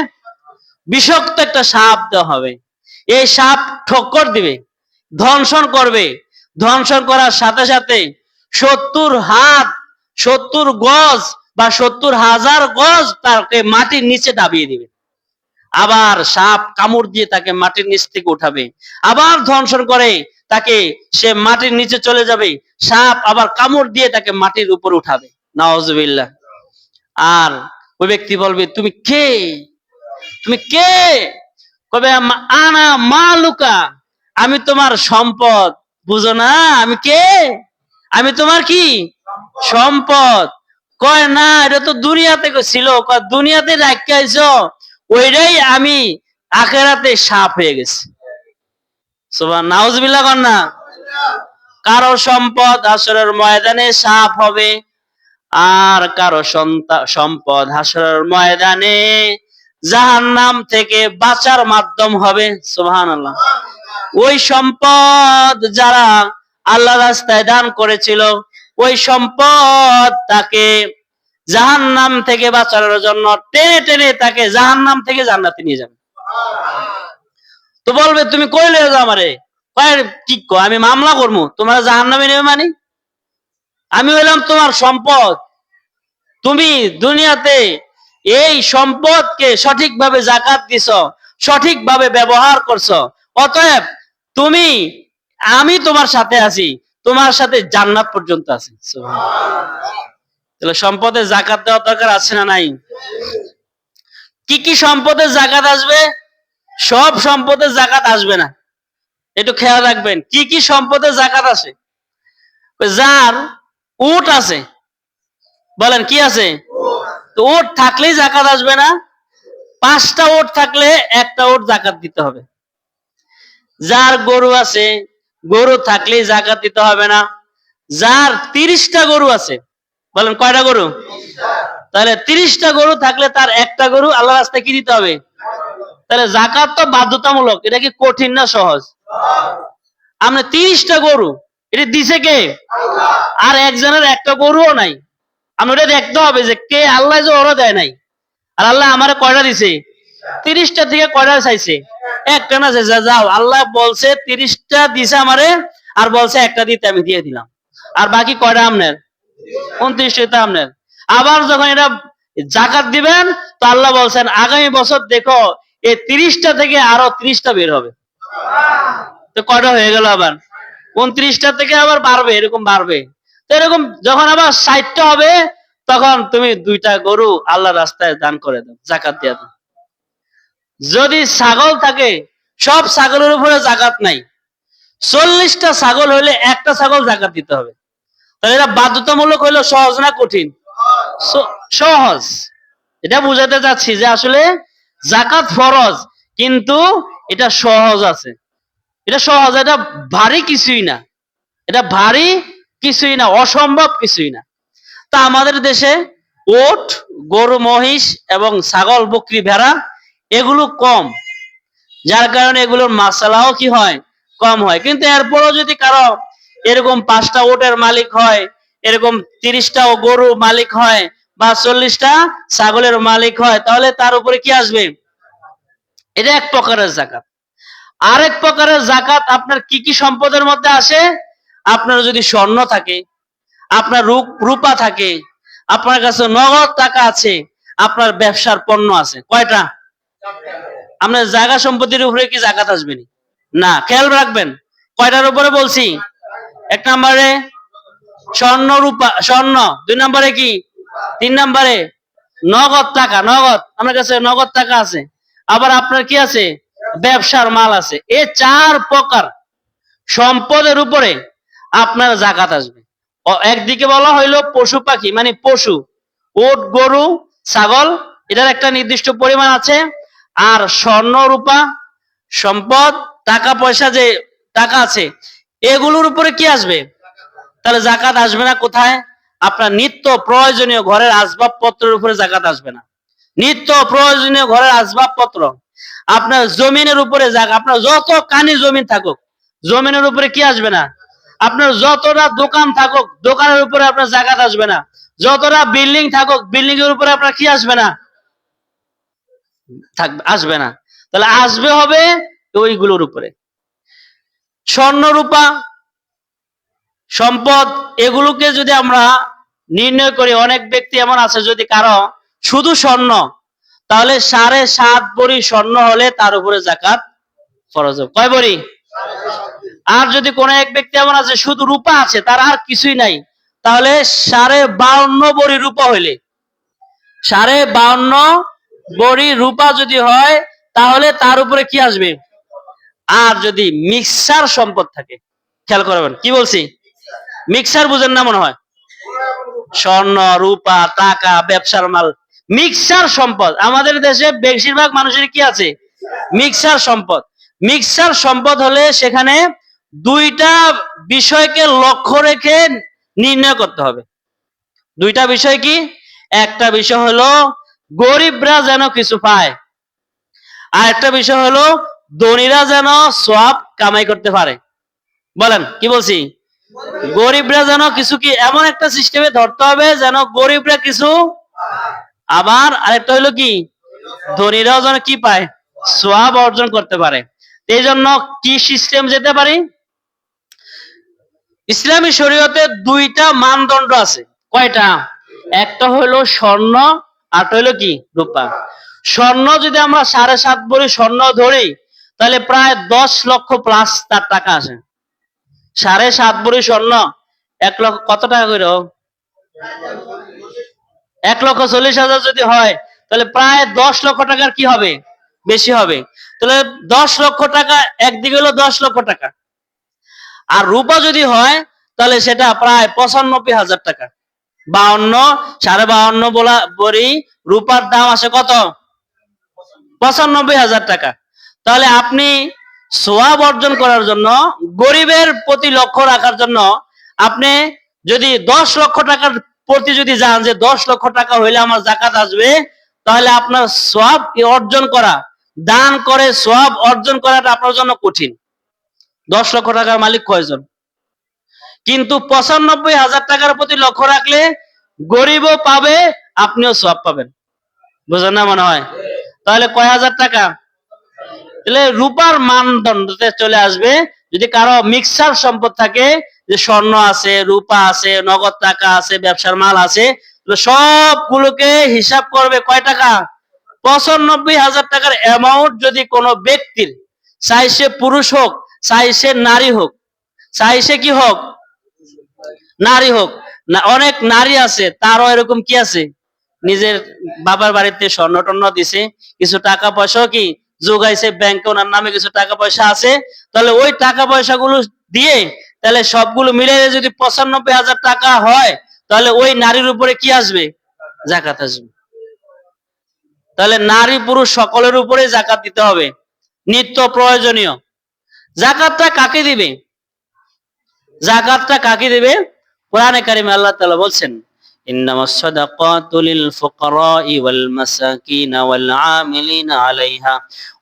বিষাক্ত একটা সাপ দেওয়া হবে। এই সাপ ঠক্কর দিবে, ধ্বংসন করবে, ধ্বংসন করার সাথে সাথে 70 হাত 70 গজ বা 70,000 গজ তাকে মাটির নিচে দাবিয়ে দিবে। আবার সাপ কামড় দিয়ে তাকে মাটির নিচ থেকে উঠাবে, আবার ধ্বংসন করে তাকে, সে মাটির নিচে চলে যাবে, সাপ আবার কামড় দিয়ে তাকে মাটির উপর উঠাবে। নাউজুবিল্লাহ। আর ওই ব্যক্তি বলবে, তুমি কে, তুমি কে? কবে আনা মালুকা, আমি তোমার সম্পদ। বুঝো না আমি কে? আমি তোমার কি সম্পদ। কয় না, এটা তো দুনিয়াতে ছিল, দুনিয়াতে রাখতে আইছো, ওইটাই আমি আখেরাতে সাপ হয়ে গেছি। সুবহান নাউজুবিল্লাহ কর না। কারো সম্পদ হাসরের ময়দানে সাপ হবে, আর কারো সম্পদ হাসরের ময়দানে জাহান্নাম থেকে বাঁচার মাধ্যম হবে। সুবহানাল্লাহ। ওই সম্পদ যারা আল্লাহ রাস্তায় দান করেছিল, ওই সম্পদ তাকে জাহান্নাম থেকে বাঁচানোর জন্য টেনে টেনে তাকে জাহান্নাম থেকে জান্নাতে নিয়ে যাবে। তো বলবে, তুমি কই লয়ে যাও আমারে? কি কো, আমি মামলা করবো, তোমার জাহান্নামে নেবে মানে? আমি হইলাম তোমার সম্পদ, তুমি দুনিয়াতে এই সম্পদকে সঠিকভাবে যাকাত দিছ, সঠিকভাবে ব্যবহার করছো, অতএব তুমি, আমি তোমার সাথে আছি, তোমার সাথে জান্নাত পর্যন্ত আছে। তাহলে সম্পদের যাকাত দেওয়ার দরকার আছে না নাই? কি কি সম্পদের যাকাত আসবে? সব সম্পদের যাকাত আসবে না, একটু খেয়াল রাখবেন। কি কি সম্পদের যাকাত আসে? যার উট আছে, বলেন কি আছে? তো উট থাকলেই যাকাত আসবে না। 5টা উট থাকলে একটা উট যাকাত দিতে হবে। যার গরু আছে, গরু থাকলেই যাকাত দিতে হবে না। যার 30টা গরু আছে, বলেন কয়টা গরু? তাহলে 30টা গরু থাকলে তার একটা গরু আল্লাহ রাস্তায় কি দিতে হবে? তাহলে যাকাত তো বাধ্যতামূলক। এটা কি কঠিন না সহজ? আমরা 30টা গরু, এটা দিছে কে? আর একজনের একটা গরুও নাই। আমরা এটা দেখতে হবে যে কে, আল্লাহ যে ওরা দেয় নাই। আর আল্লাহ আমারে কয়টা দিছে? 30টা থেকে কয়টা চাইছে? একটা না চাইছে। যাও, আল্লাহ বলছে 30টা দিছে আমারে, আর বলছে একটা দিতে, আমি দিয়ে দিলাম। আর বাকি কয়টা আপনার? 29টা আপনার। আবার যখন এটা যাকাত দিবেন, তো আল্লাহ বলছেন আগামী বছর দেখো এই 30টা থেকে আরো 30টা বের হবে। তো কয়টা হয়ে গেল? আবার 29টা থেকে আবার বাড়বে, এরকম বাড়বে। তো এরকম যখন আবার 60টা হবে, তখন তুমি 2টা গরু আল্লাহ রাস্তায় দান করে দাও, যাকাত দিয়ে দাও। যদি ছাগল থাকে, সব ছাগলের উপরে যাকাত নাই। 40টা ছাগল হইলে একটা ছাগল যাকাত দিতে হবে। তাহলে এটা বাধ্যতামূলক হইলো সহজ না কঠিন? সহজ। এটা বুঝাতে চাচ্ছি যে আসলে যাকাত ফরজ, কিন্তু এটা সহজ আছে। এটা সহজ, এটা ভারী কিছুই না। এটা ভারী কিছুই না, অসম্ভব কিছুই না। তা আমাদের দেশে উট, গরু, মহিষ এবং ছাগল, বকরি, ভেড়া এগুলো কম, যার কারণে এগুলোর মাসালাও কি হয়? কম হয়। কিন্তু এরপরও যদি কারো এরকম 5টা উটের মালিক হয়, এরকম 30টা গরু মালিক হয়, বা 40টা ছাগলের মালিক হয়, তাহলে তার উপরে কি আসবে? এটা এক প্রকারের যাকাত। আরেক প্রকারের যাকাত আপনার কি কি সম্পদের মধ্যে আসে? আপনার যদি স্বর্ণ থাকে, আপনার রূপা থাকে, আপনার কাছে নগদ টাকা আছে, আপনার ব্যবসার পণ্য আছে, কয়টা? আপনার জায়গা সম্পত্তির উপরে কি যাকাত আসবে না? খেয়াল রাখবেন, কয়টার উপরে বলছি? 1 নম্বরে স্বর্ণ, রূপা, স্বর্ণ। 2 নম্বরে কি? 3 নম্বরে নগদ টাকা, নগদ। আপনার কাছে নগদ টাকা আছে, আবার আপনার কি আছে? ব্যবসার মাল আছে। এই 4 প্রকার সম্পদের উপরে আপনার যাকাত আসবে। একদিকে বলা হইলো পশু পাখি, মানে পশু, উট, গরু, ছাগল, এটার একটা নির্দিষ্ট পরিমাণ আছে। আর স্বর্ণ, রূপা, সম্পদ, টাকা পয়সা, যে টাকা আছে, এগুলোর উপরে কি আসবে? তাহলে যাকাত আসবে না কোথায়? আপনার নিত্য প্রয়োজনীয় ঘরের আসবাবপত্রের উপরে যাকাত আসবে না। নিত্য প্রয়োজনীয় ঘরের আসবাবপত্র, আপনার জমিনের উপরে যাকাত, আপনার যত কানি জমিন থাকুক, জমিনের উপরে কি আসবে না? আপনার যতটা দোকান থাকুক, দোকানের উপরে আপনার যাকাত আসবে না। যতটা বিল্ডিং থাকুক, বিল্ডিং এর উপরে আপনার কি আসবে না? আসবে না। তাহলে আসবে হবে ওইগুলোর উপরে। স্বর্ণ, রূপা, সম্পদ, এগুলোকে যদি আমরা নির্ণয় করি, অনেক ব্যক্তি এমন আছে যদি কারো শুধু স্বর্ণ, তাহলে 7.5 ভরি স্বর্ণ হলে তার উপরে যাকাত ফরজ হবে। কয় ভরি? আর যদি কোন এক ব্যক্তি এমন আছে শুধু রূপা আছে, তার আর কিছুই নাই, তাহলে 52.5 ভরি রূপা হইলে, 52.5 ভরি রূপা যদি হয়, তাহলে তার উপরে কি আসবে? আর যদি মিক্সার সম্পদ থাকে, খেয়াল করবেন কি বলছি, মিক্সার বুঝেন না মনে হয়? স্বর্ণ, রূপা, টাকা, ব্যবসার মাল, মিক্সার সম্পদ। আমাদের দেশে বেশিরভাগ মানুষের কি আছে? মিক্সার সম্পদ। মিক্সার সম্পদ হলে সেখানে 2টা বিষয়কে লক্ষ্য রেখে নির্ণয় করতে হবে। 2টা বিষয় কি? একটা বিষয় হলো গরিবরা যেন কিছু পায়, আর একটা বিষয় হলো ধনীরা যেন সওয়াব কামাই করতে পারে। বলেন কি বলছি? গরিবরা যেন কিছু, কি এমন একটা সিস্টেমে ধরতে হবে যেন গরিবরা কিছু, আবার আরেকটা হলো কি, ধনীরাও যেন কি পায়? সওয়াব অর্জন করতে পারে। এই জন্য কি সিস্টেম যেতে পারি? ইসলামী শরীয়তে 2টা মানদণ্ড আছে। কয়টা? একটা হলো স্বর্ণ, আর হলো কি? রূপা। স্বর্ণ যদি আমরা 7.5 ভরি স্বর্ণ ধরি, তাহলে প্রায় 10 লক্ষ প্লাস তার টাকা আসে। 7.5 ভরি স্বর্ণ 1 লক্ষ, কত টাকা করে? 1,40,000 যদি হয়, তাহলে প্রায় 10 লক্ষ টাকার কি হবে? বেশি হবে। তাহলে 10 লক্ষ টাকা, একদিকে হলো 10 লক্ষ টাকা। আর রূপা যদি হয়, তাহলে সেটা প্রায় 95,000 টাকা। 52, 52.5 ভরি রূপার দাম আসে কত? 95,000 টাকা। তাহলে আপনি সওয়াব অর্জন করার জন্য, গরিবের প্রতি লক্ষ্য রাখার জন্য, আপনি যদি 10 লক্ষ টাকার প্রতি যদি যান যে 10 লক্ষ টাকা হইলে আমার জাকাত আসবে, তাহলে আপনার সওয়াব অর্জন করা, দান করে সওয়াব অর্জন করাটা আপনার জন্য কঠিন। 10 লক্ষ টাকার মালিক কয়জন? কিন্তু 95,000 টাকার প্রতি লক্ষ্য রাখলে গরিবও পাবে, আপনিও সওয়াব পাবেন। বুঝেন না মনে হয়? তাহলে কয় হাজার টাকা? তাহলে রূপার মানদণ্ডতে চলে আসবে। যদি কারো মিক্সার সম্পদ থাকে, যে স্বর্ণ আছে, রূপা আছে, নগদ টাকা আছে, ব্যবসার মাল আছে, সবগুলোকে হিসাব করবে কয় টাকা? 95,000 টাকার অ্যামাউন্ট যদি কোনো ব্যক্তির, চাই সে পুরুষ হোক, চাই সে নারী হোক, চাই সে কি হোক, নারী হোক, না অনেক নারী আছে তারও এরকম কি আছে, নিজের বাবার বাড়িতে স্বর্ণ টর্ণ দিছে, কিছু টাকা পয়সাও কি যোগাইছে, ব্যাংকে ওনার নামে কিছু টাকা পয়সা আছে, তাহলে ওই টাকা পয়সাগুলো দিয়ে, তাহলে সবগুলো মিলে যদি 95,000 টাকা হয়, তাহলে ওই নারীর উপরে কি আসবে? জাকাত আসবে। তাহলে নারী পুরুষ সকলের উপরে জাকাত দিতে হবে, নিত্য প্রয়োজনীয়। জাকাতটা কাকে দিবে? জাকাতটা কাকে দিবে? কোরআনে কারিমে আল্লাহ তাআলা বলছেন, ইন্নামাস সাদাকাতু লিল ফুকারাই ওয়াল মাসাকিন ওয়াল আমিলিনা আলাইহা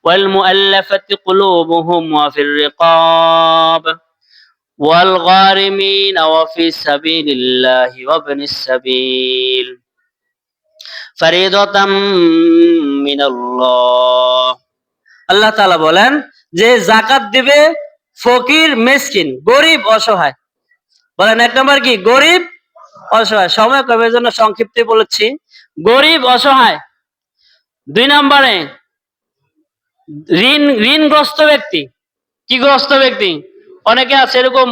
ওয়াল মুআল্লাফাতি কুলুবুহুম ওয়া ফির রিকাব ওয়াল গারিমিন ওয়া ফি সাবিলিল্লাহি ওয়া ইবনিস সাবিল ফারিদাতাম মিনাল্লাহ। আল্লাহ তাআলা বলেন যে যাকাত দিবে ফকির, মিসকিন, গরিব, অসহায়। বলেন এক নম্বর কি? গরিব অসহায়। সময় কমের জন্য সংক্ষিপ্তে বলেছি, গরিব অসহায়। 2 নম্বরে ঋণগ্রস্ত ব্যক্তি। কি গ্রস্ত ব্যক্তি? অনেকে আছে এরকম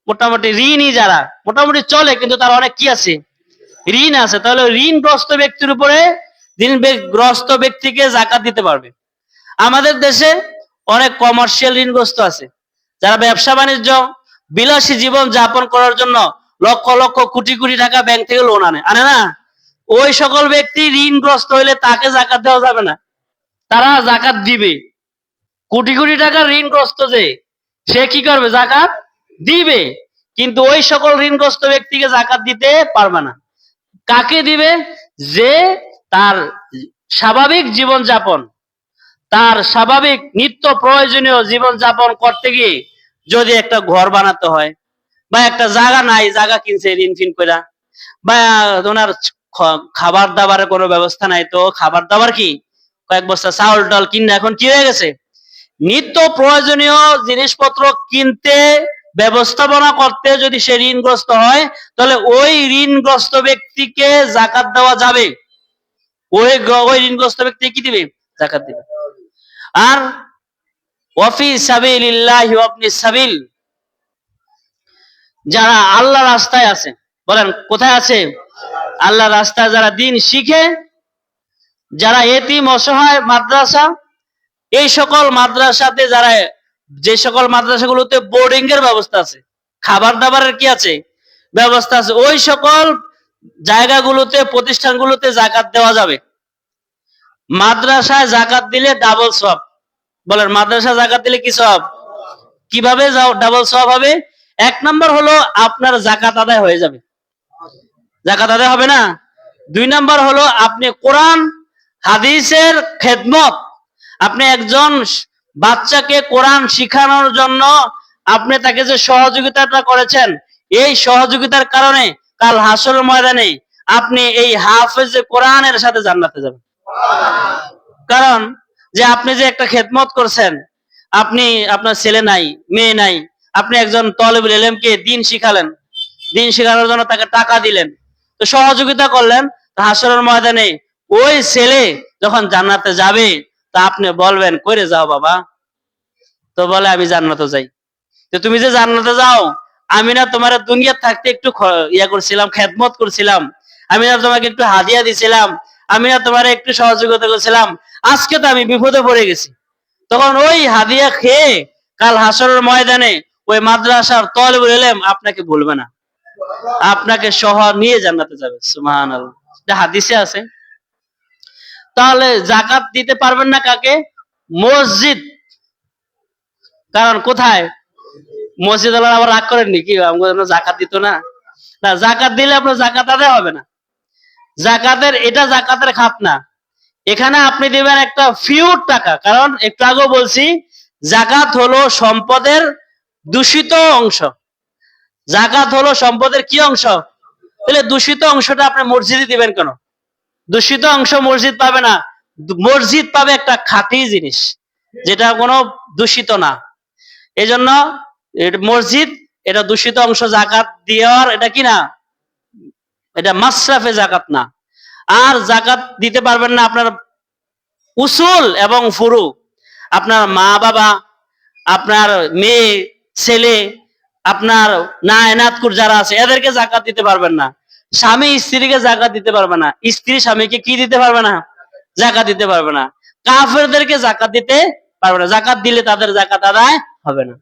মোটামুটি ঋণই, যারা মোটামুটি চলে কিন্তু তার অনেক কি আছে, ঋণ আছে। তাহলে ঋণগ্রস্ত ব্যক্তির উপরে, ঋণগ্রস্ত ব্যক্তিকে জাকাত দিতে পারবে। আমাদের দেশে অনেক কমার্শিয়াল ঋণগ্রস্ত আছে, যারা ব্যবসা বাণিজ্য, বিলাসী জীবন যাপন করার জন্য লক্ষ লক্ষ কোটি কোটি টাকা ব্যাংক থেকে লোন আনে না? ওই সকল ব্যক্তি ঋণগ্রস্ত হইলে তাকে জাকাত দেওয়া যাবে না। তারা জাকাত দিবে, কোটি কোটি টাকার ঋণগ্রস্ত যে, সে কি করবে? জাকাত দিবে, কিন্তু ওই সকল ঋণগ্রস্ত ব্যক্তিকে জাকাত দিতে পারবে না। কাকে দিবে? যে তার স্বাভাবিক জীবন যাপন, তার স্বাভাবিক নিত্য প্রয়োজনীয় জীবন যাপন করতে গিয়ে যদি একটা ঘর বানাতে হয়, বা একটা জায়গা নাই, জায়গা কিনছে ঋণ ফিন করে, বা ওনার খাবার দাবারের কোনো ব্যবস্থা নাই, তো খাবার দাবার কি কয়েক বস্তা চাউল ডাল কিনে এখন কি হয়ে গেছে, নিত্য প্রয়োজনীয় জিনিসপত্র কিনতে, ব্যবস্থাপনা করতে যদি সে ঋণগ্রস্ত হয়, তাহলে ওই ঋণগ্রস্ত ব্যক্তিকে জাকাত দেওয়া যাবে। ওই ঋণগ্রস্ত ব্যক্তি কি দিবে? জাকাত দিবে। আর ওয়াফি সাবিলিল্লাহি ওয়া ইবনিস সাবিল, যারা আল্লাহ রাস্তায় আছে, বলেন কোথায় আছে? আল্লাহ রাস্তায় যারা দিন শিখে, যারা এতিম অসহায়, মাদ্রাসা, এই সকল মাদ্রাসাতে যারা, যে সকল মাদ্রাসাগুলোতে বোর্ডিং এর ব্যবস্থা আছে, খাবার দাবারের কি আছে, ব্যবস্থা আছে, ওই সকল জায়গাগুলোতে, প্রতিষ্ঠানগুলোতে জাকাত দেওয়া যাবে। মাদ্রাসায় জাকাত দিলে ডাবল সওয়াব। বলেন মাদ্রাসা জাকাত দিলে কি সওয়াব? কিভাবে ডাবল সওয়াব হবে? 1 নম্বর হলো আপনার জাকাত আদায় হয়ে যাবে, জাকাত আদায় হবে না। 2 নম্বর হলো আপনি কোরআন হাদিসের খেদমত, আপনি একজন বাচ্চাকে কোরআন শিখানোর জন্য আপনি তাকে যে সহযোগিতাটা করেছেন, এই সহযোগিতার কারণে কাল হাসরের ময়দানে আপনি এই হাফেজে কোরআনের সাথে জান্নাতে যাবেন। কারণ যে আপনি যে একটা খেদমত করছেন, আপনি, আপনার ছেলে নাই, মেয়ে নাই, আপনি একজন তলেবুল ইলমকে দিন শিখালেন, দিন শেখানোর জন্য তাকে টাকা দিলেন, তো সহযোগিতা করলেন, হাসরের ময়দানে ওই ছেলে যখন জান্নাতে যাবে, তা আপনি বলবেন কইরে যাও বাবা? তো বলে আমি জান্নাতে যাই। তো তুমি যে জান্নাতে যাও, আমি না তোমার দুনিয়া থাকতে একটু ইয়া করছিলাম, খেদমত করছিলাম, আমি না তোমাকে একটু হাদিয়া দিছিলাম, আমি না তোমার একটু সহযোগিতা করছিলাম, আজকে তো আমি বিপদে পড়ে গেছি। তখন ওই হাদিয়া খেয়ে কাল হাসরের ময়দানে ওই মাদ্রাসার তলেবুল ইলম আপনাকে ভুলবে না, আপনাকে সহ নিয়ে জান্নাতে যাবে। সুবহানাল্লাহ, এটা হাদিসে আছে। তাহলে জাকাত দিতে পারবেন না কাকে? মসজিদ। কারণ কোথায়? মসজিদ আল্লাহ আবার রাগ করেননি কি আমাদের জাকাত দিত না? না, জাকাত দিলে আপনার জাকাত আদায় হবে না। জাকাতের এটা জাকাতের খাত না। এখানে আপনি দিবেন একটা ফিউর টাকা, কারণ একটু আগেও বলছি জাকাত হলো সম্পদের দূষিত অংশ। জাকাত হলো সম্পদের কি অংশ? তাহলে দূষিত অংশটা আপনি মসজিদে দিবেন কেন? দূষিত অংশ মসজিদ পাবে না। মসজিদ পাবে একটা খাঁটি জিনিস, যেটা কোনো দূষিত না। এই জন্য মসজিদ এটা দূষিত অংশ জাকাত দেওয়ার এটা কি না, এটা মাসরাফে জাকাত না। আর জাকাত দিতে পারবেন না আপনার উসুল এবং ফুরু, আপনার মা বাবা, আপনার মেয়ে ছেলে, আপনার নায়নাতকুর যারা আছে এদেরকে জাকাত দিতে পারবেন না। স্বামী স্ত্রীকে জাকাত দিতে পারবে না, স্ত্রী স্বামীকে কি দিতে পারবে না? জাকাত দিতে পারবে না। কাফেরদেরকে জাকাত দিতে পারবে না, জাকাত দিলে তাদের জাকাত আদায় হবে না।